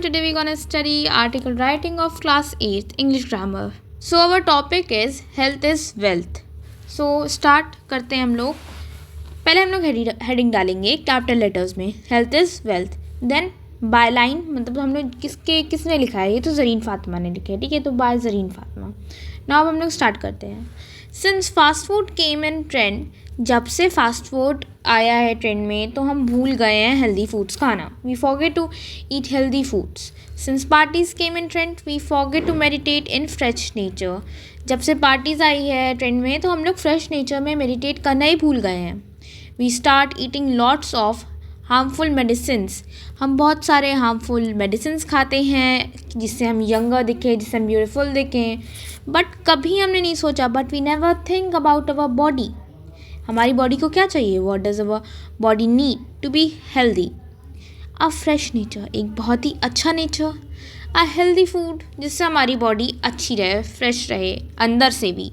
Today we're gonna study article writing of class 8th English grammar. So our topic is health is wealth. So start करते हैं हम लोग. पहले हम लोग हेडिंग डालेंगे कैपिटल लेटर्स में health is wealth. Then by line मतलब हम लोग किसने लिखा है, ये तो ज़रीन फातिमा ने लिखा है, ठीक है, तो बाय ज़रीन फातिमा. नाउ हम लोग स्टार्ट करते हैं. Since fast food came in trend, जब से फास्ट फूड आया है ट्रेंड में तो हम भूल गए हैं हेल्दी फूड्स खाना. We forget to eat healthy foods. Since parties came in trend we forget to meditate in fresh nature. जब से पार्टीज़ आई है ट्रेंड में तो हम लोग फ्रेश नेचर में मेडिटेट करना ही भूल गए हैं. We start eating lots of harmful medicines. हम बहुत सारे हार्मफुल मेडिसिन्स खाते हैं जिससे हम यंगर दिखें, जिससे हम ब्यूटीफुल दिखें. बट कभी हमने नहीं सोचा, but we never think about our body. हमारी बॉडी को क्या चाहिए? What does our body need to be healthy? A fresh nature, एक बहुत ही अच्छा नेचर. अ हेल्दी फूड, जिससे हमारी बॉडी अच्छी रहे, फ्रेश रहे अंदर से भी.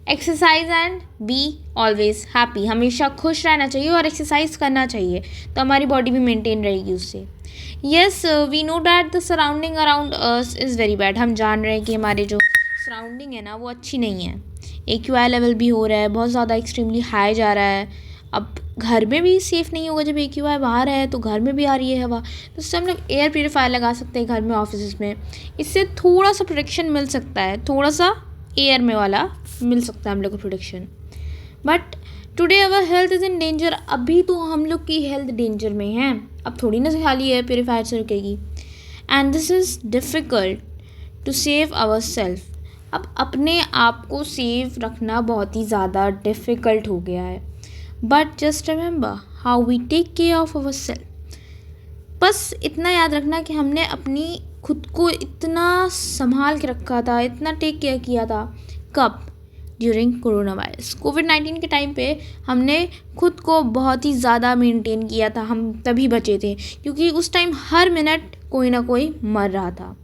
Exercise and be always happy, हमेशा खुश रहना चाहिए और एक्सरसाइज करना चाहिए तो हमारी बॉडी भी मेंटेन रहेगी उससे. Yes, we know that the surrounding around us is very bad. हम जान रहे हैं कि हमारे जो सराउंडिंग है ना वो अच्छी नहीं है. AQI लेवल भी हो रहा है, बहुत ज़्यादा एक्सट्रीमली हाई जा रहा है. अब घर में भी सेफ़ नहीं होगा जब AQI बाहर है, तो घर में भी आ रही है हवा, तो उससे हम लोग एयर प्योरीफायर लगा सकते हैं घर में, ऑफिस में. इससे थोड़ा सा प्रोटेक्शन मिल सकता है, थोड़ा सा एयर में वाला मिल सकता है हम लोग को protection. But today our health is in danger. अभी तो हम लोग की हेल्थ डेंजर में है, अब थोड़ी ना खाली एयर प्योरीफायर से रुकेगी. And this is difficult to save our self. अब अपने आप को सेव रखना बहुत ही ज़्यादा डिफ़िकल्ट हो गया है. But just remember how we take care of our self. बस इतना याद रखना कि हमने अपनी खुद को इतना संभाल के रखा था, इतना टेक केयर किया था. कब? ड्यूरिंग कोरोना वायरस, कोविड-19 के टाइम पे हमने खुद को बहुत ही ज़्यादा मेंटेन किया था. हम तभी बचे थे क्योंकि उस टाइम हर मिनट कोई ना कोई मर रहा था.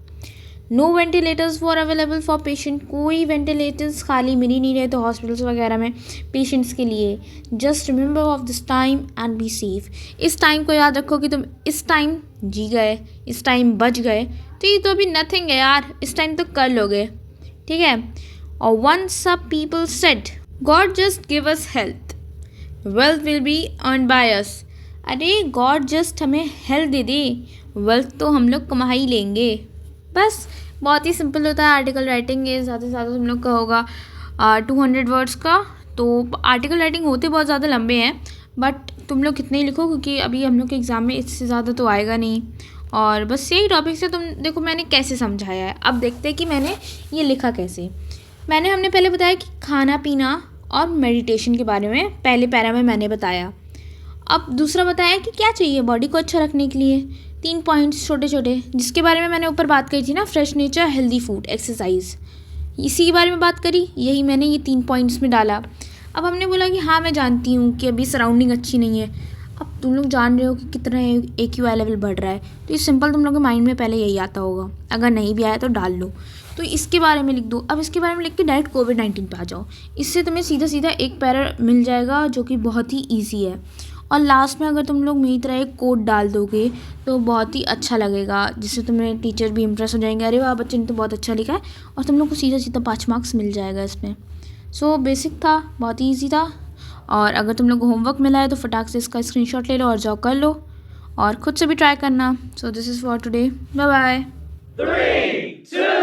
No ventilators were available for patient. कोई वेंटिलेटर्स खाली मिल ही नहीं रहे थे हॉस्पिटल्स वगैरह में पेशेंट्स के लिए. Just remember of this time and be safe. इस टाइम को याद रखो कि तुम इस टाइम जी गए, इस टाइम बच गए तो ये तो अभी नथिंग है यार, इस टाइम तो कर लोगे, ठीक है. और once some people said God just give us health, wealth will be earned by us. अरे गॉड जस्ट हमें हेल्थ दे दे, वेल्थ तो हम लोग कमा ही लेंगे. बस बहुत ही सिंपल होता है आर्टिकल राइटिंग. ये ज़्यादा से ज़्यादा तुम लोग का होगा 200 वर्ड्स का. तो आर्टिकल राइटिंग होते बहुत ज़्यादा लंबे हैं, बट तुम लोग कितने ही लिखो क्योंकि अभी हम लोग के एग्ज़ाम में इससे ज़्यादा तो आएगा नहीं. और बस यही टॉपिक से तुम देखो मैंने कैसे समझाया है. अब देखते हैं कि मैंने ये लिखा कैसे. हमने पहले बताया कि खाना पीना और मेडिटेशन के बारे में पहले पैरा में मैंने बताया. अब दूसरा बताया कि क्या चाहिए बॉडी को अच्छा रखने के लिए. 3 पॉइंट्स छोटे छोटे जिसके बारे में मैंने ऊपर बात करी थी ना, fresh nature, healthy food, exercise, इसी के बारे में बात करी. यही मैंने ये 3 पॉइंट्स में डाला. अब हमने बोला कि हाँ मैं जानती हूँ कि अभी सराउंडिंग अच्छी नहीं है. अब तुम लोग जान रहे हो कि कितना AQI लेवल बढ़ रहा है, तो ये सिंपल तुम लोग के माइंड में पहले यही आता होगा. अगर नहीं भी आया तो डाल लो, तो इसके बारे में लिख दो. अब इसके बारे में लिख के डायरेक्ट कोविड-19 पे आ जाओ. इससे तुम्हें सीधा सीधा एक पैरा मिल जाएगा जो कि बहुत ही ईजी है. और लास्ट में अगर तुम लोग मेरी तरह एक कोड डाल दोगे तो बहुत ही अच्छा लगेगा, जिससे तुम्हें टीचर भी इम्प्रेस हो जाएंगे, अरे वाह बच्चे ने तो बहुत अच्छा लिखा है, और तुम लोग को सीधा सीधा 5 मार्क्स मिल जाएगा इसमें. सो बेसिक था, बहुत ही ईजी था. और अगर तुम लोग को होमवर्क मिला है तो फटाक से इसका स्क्रीनशॉट ले लो और जाओ कर लो, और खुद से भी ट्राई करना. So this is for today. Bye bye. 3, 2